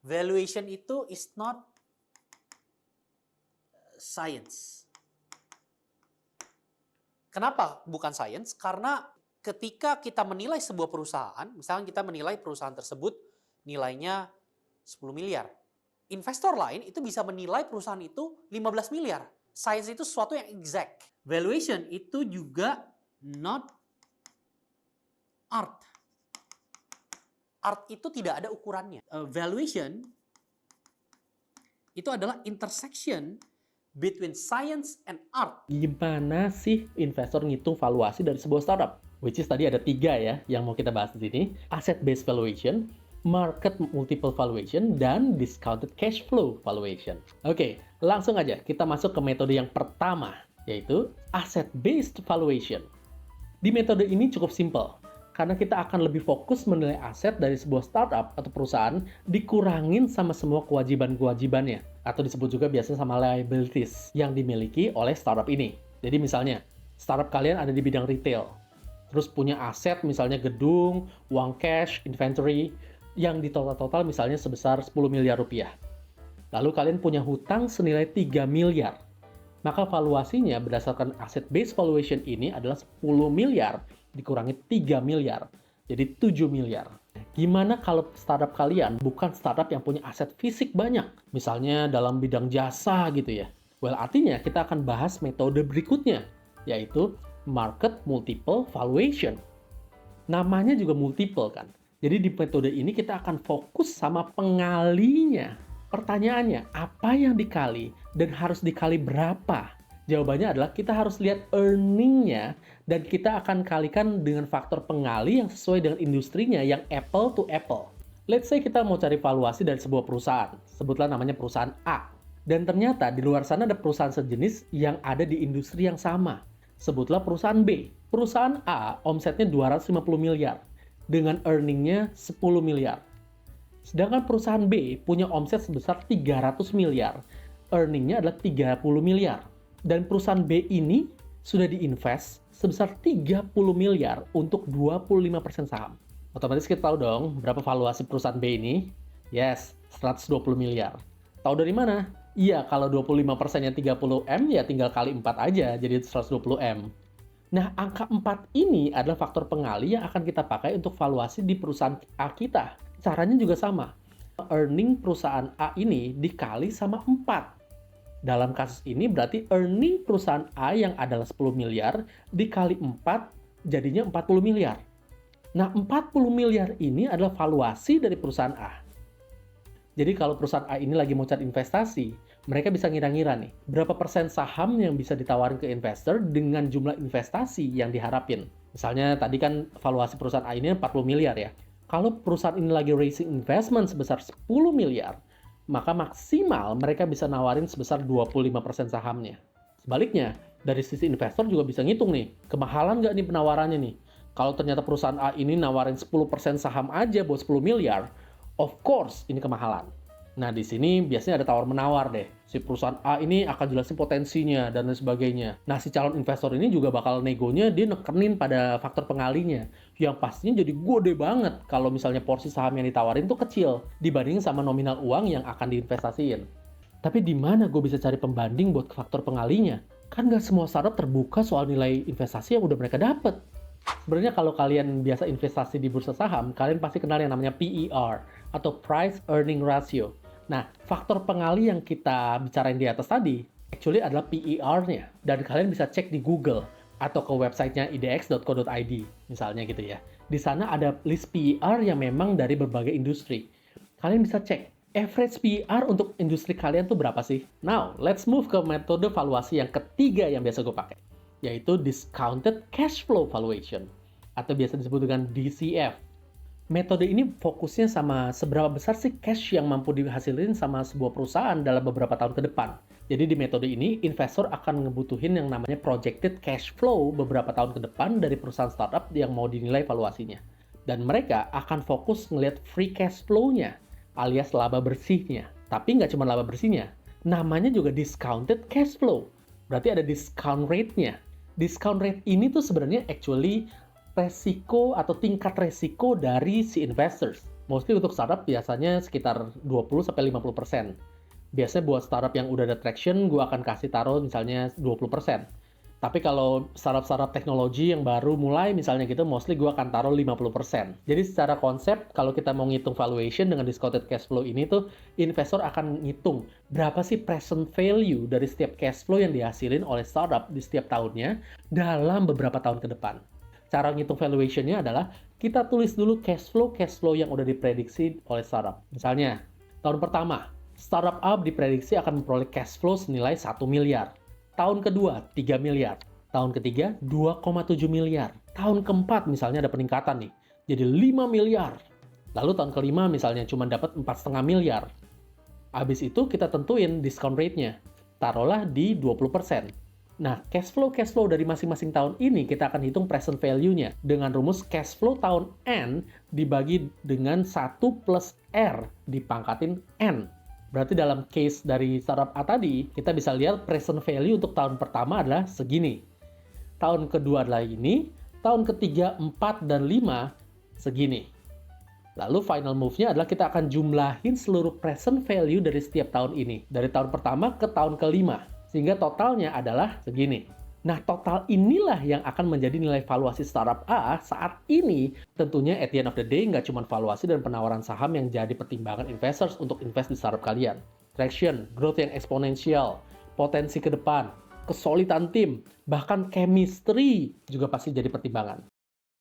Valuation itu is not science. Kenapa bukan science? Karena ketika kita menilai sebuah perusahaan, misalnya kita menilai perusahaan tersebut nilainya 10 miliar. Investor lain itu bisa menilai perusahaan itu 15 miliar. Science itu sesuatu yang exact. Valuation itu juga not art. Art itu tidak ada ukurannya. Valuation itu adalah intersection between science and art. Gimana sih investor ngitung valuasi dari sebuah startup? Which is tadi ada 3 ya yang mau kita bahas di sini. Asset based valuation, market multiple valuation, dan discounted cash flow valuation. Oke, langsung aja kita masuk ke metode yang pertama, yaitu asset based valuation. Di metode ini cukup simple, karena kita akan lebih fokus menilai aset dari sebuah startup atau perusahaan dikurangin sama semua kewajiban-kewajibannya, atau disebut juga biasanya sama liabilities yang dimiliki oleh startup ini. Jadi misalnya, startup kalian ada di bidang retail, terus punya aset misalnya gedung, uang cash, inventory, yang di total-total misalnya sebesar 10 miliar rupiah. Lalu kalian punya hutang senilai 3 miliar. Maka valuasinya berdasarkan asset based valuation ini adalah 10 miliar dikurangi 3 miliar. Jadi 7 miliar. Gimana kalau startup kalian bukan startup yang punya aset fisik banyak? Misalnya dalam bidang jasa gitu ya. Well, artinya kita akan bahas metode berikutnya, yaitu market multiple valuation. Namanya juga multiple kan. Jadi di metode ini kita akan fokus sama pengalinya. Pertanyaannya, apa yang dikali dan harus dikali berapa? Jawabannya adalah kita harus lihat earning-nya dan kita akan kalikan dengan faktor pengali yang sesuai dengan industrinya yang apple to apple. Let's say kita mau cari valuasi dari sebuah perusahaan, sebutlah namanya perusahaan A. Dan ternyata di luar sana ada perusahaan sejenis yang ada di industri yang sama. Sebutlah perusahaan B. Perusahaan A omsetnya 250 miliar dengan earning-nya 10 miliar. Sedangkan perusahaan B punya omset sebesar 300 miliar, earning-nya adalah 30 miliar. Dan perusahaan B ini sudah diinvest sebesar 30 miliar untuk 25% saham. Otomatis kita tahu dong berapa valuasi perusahaan B ini? Yes, 120 miliar. Tahu dari mana? Iya, kalau 25%-nya 30M, ya tinggal kali 4 aja, jadi 120M. Nah, angka 4 ini adalah faktor pengali yang akan kita pakai untuk valuasi di perusahaan A kita. Caranya juga sama. Earning perusahaan A ini dikali sama 4. Dalam kasus ini berarti earning perusahaan A yang adalah 10 miliar dikali 4 jadinya 40 miliar. Nah, 40 miliar ini adalah valuasi dari perusahaan A. Jadi kalau perusahaan A ini lagi mau cari investasi, mereka bisa ngira-ngira nih, berapa persen saham yang bisa ditawarin ke investor dengan jumlah investasi yang diharapin. Misalnya tadi kan valuasi perusahaan A ini 40 miliar ya. Kalau perusahaan ini lagi raising investment sebesar 10 miliar, maka maksimal mereka bisa nawarin sebesar 25% sahamnya. Sebaliknya, dari sisi investor juga bisa ngitung nih, kemahalan nggak nih penawarannya nih. Kalau ternyata perusahaan A ini nawarin 10% saham aja buat 10 miliar, of course ini kemahalan. Nah, di sini biasanya ada tawar-menawar deh. Si perusahaan A ini akan jelasin potensinya dan lain sebagainya. Nah, si calon investor ini juga bakal negonya dia nekenin pada faktor pengalinya. Yang pastinya jadi gede banget kalau misalnya porsi saham yang ditawarin tuh kecil dibanding sama nominal uang yang akan diinvestasiin. Tapi di mana gue bisa cari pembanding buat faktor pengalinya? Kan nggak semua startup terbuka soal nilai investasi yang udah mereka dapet. Sebenarnya kalau kalian biasa investasi di bursa saham, kalian pasti kenal yang namanya PER atau Price Earning Ratio. Nah, faktor pengali yang kita bicarain di atas tadi actually adalah PER-nya, dan kalian bisa cek di Google atau ke websitenya idx.co.id misalnya gitu ya. Di sana ada list PER yang memang dari berbagai industri. Kalian bisa cek average PER untuk industri kalian tuh berapa sih? Now, let's move ke metode valuasi yang ketiga yang biasa gue pakai, yaitu discounted cash flow valuation atau biasa disebut dengan DCF. Metode ini fokusnya sama seberapa besar sih cash yang mampu dihasilin sama sebuah perusahaan dalam beberapa tahun ke depan. Jadi di metode ini, investor akan ngebutuhin yang namanya projected cash flow beberapa tahun ke depan dari perusahaan startup yang mau dinilai valuasinya. Dan mereka akan fokus ngelihat free cash flow-nya, alias laba bersihnya. Tapi nggak cuma laba bersihnya, namanya juga discounted cash flow. Berarti ada discount rate-nya. Discount rate ini tuh sebenarnya actually resiko atau tingkat resiko dari si investors. Mostly untuk startup biasanya sekitar 20-50%. Biasanya buat startup yang udah ada traction, gue akan kasih taruh misalnya 20%. Tapi kalau startup-startup teknologi yang baru mulai misalnya gitu, mostly gue akan taruh 50%. Jadi secara konsep, kalau kita mau ngitung valuation dengan discounted cash flow ini tuh, investor akan ngitung berapa sih present value dari setiap cash flow yang dihasilin oleh startup di setiap tahunnya dalam beberapa tahun ke depan. Cara ngitung valuation-nya adalah kita tulis dulu cash flow yang udah diprediksi oleh startup. Misalnya, tahun pertama, startup A diprediksi akan memperoleh cash flow senilai 1 miliar. Tahun kedua, 3 miliar. Tahun ketiga, 2,7 miliar. Tahun keempat misalnya ada peningkatan nih, jadi 5 miliar. Lalu tahun kelima misalnya cuma dapat 4,5 miliar. Habis itu kita tentuin discount rate-nya. Taruhlah di 20%. Nah, cash flow dari masing-masing tahun ini kita akan hitung present value-nya dengan rumus cash flow tahun N dibagi dengan 1 plus R dipangkatin N. Berarti dalam case dari startup A tadi, kita bisa lihat present value untuk tahun pertama adalah segini. Tahun kedua adalah ini, tahun ketiga, 4, dan 5 segini. Lalu final move-nya adalah kita akan jumlahin seluruh present value dari setiap tahun ini. Dari tahun pertama ke tahun kelima. Sehingga totalnya adalah segini. Nah, total inilah yang akan menjadi nilai valuasi startup A saat ini. Tentunya at the end of the day, nggak cuma valuasi dan penawaran saham yang jadi pertimbangan investors untuk invest di startup kalian. Traction, growth yang eksponensial, potensi ke depan, kesulitan tim, bahkan chemistry juga pasti jadi pertimbangan.